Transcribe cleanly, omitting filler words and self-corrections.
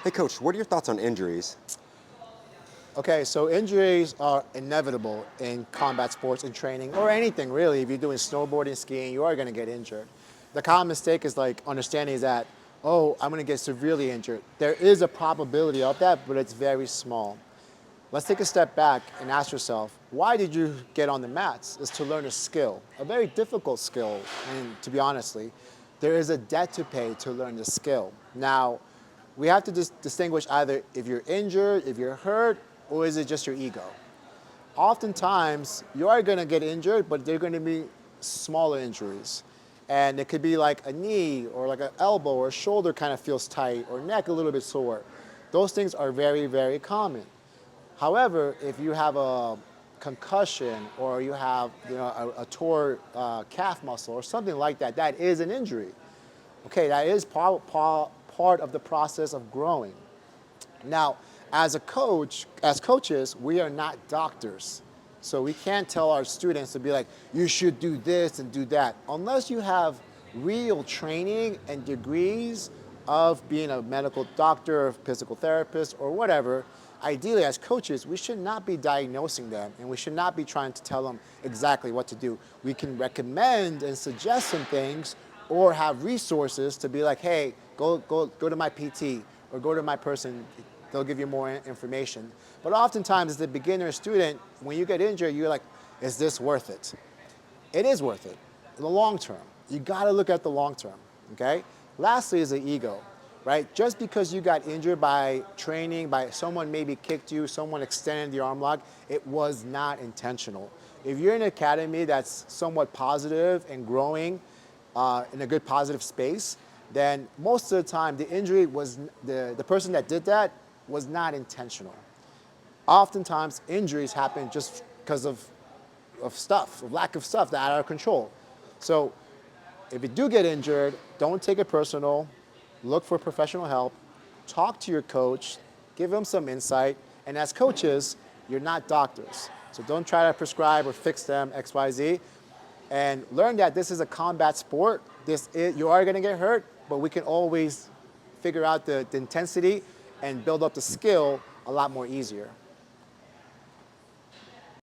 Hey, Coach, what are your thoughts on injuries? Okay, so injuries are inevitable in combat sports and training, or anything really. If you're doing snowboarding, skiing, you are going to get injured. The common mistake is like understanding is that, oh, I'm going to get severely injured. There is a probability of that, but it's very small. Let's take a step back and ask yourself, why did you get on the mats? Is to learn a skill, a very difficult skill. And to be honestly, there is a debt to pay to learn the skill. Now, we have to distinguish either if you're injured, if you're hurt, or is it just your ego? Oftentimes, you are going to get injured, but they're going to be smaller injuries. And it could be like a knee or like an elbow or a shoulder kind of feels tight or neck a little bit sore. Those things are very, very common. However, if you have a concussion or you have a tore calf muscle or something like that, that is an injury. Okay, that is part of the process of growing. Now, as coaches, we are not doctors. So we can't tell our students to be like, you should do this and do that. Unless you have real training and degrees of being a medical doctor, or physical therapist, or whatever, ideally as coaches, we should not be diagnosing them and we should not be trying to tell them exactly what to do. We can recommend and suggest some things or have resources to be like, hey, go to my PT or go to my person. They'll give you more information. But oftentimes as a beginner student, when you get injured, you're like, is this worth it? It is worth it in the long term. You gotta look at the long term, okay? Lastly is the ego, right? Just because you got injured by training, by someone maybe kicked you, someone extended the arm lock, it was not intentional. If you're in an academy that's somewhat positive and growing in a good positive space, then most of the time the injury was, the person that did that was not intentional. Oftentimes injuries happen just because of lack of stuff that are out of control. So if you do get injured, don't take it personal. Look for professional help. Talk to your coach. Give them some insight. And as coaches, you're not doctors. So don't try to prescribe or fix them, X, Y, Z. And learn that this is a combat sport. You are going to get hurt, but we can always figure out the intensity and build up the skill a lot more easier.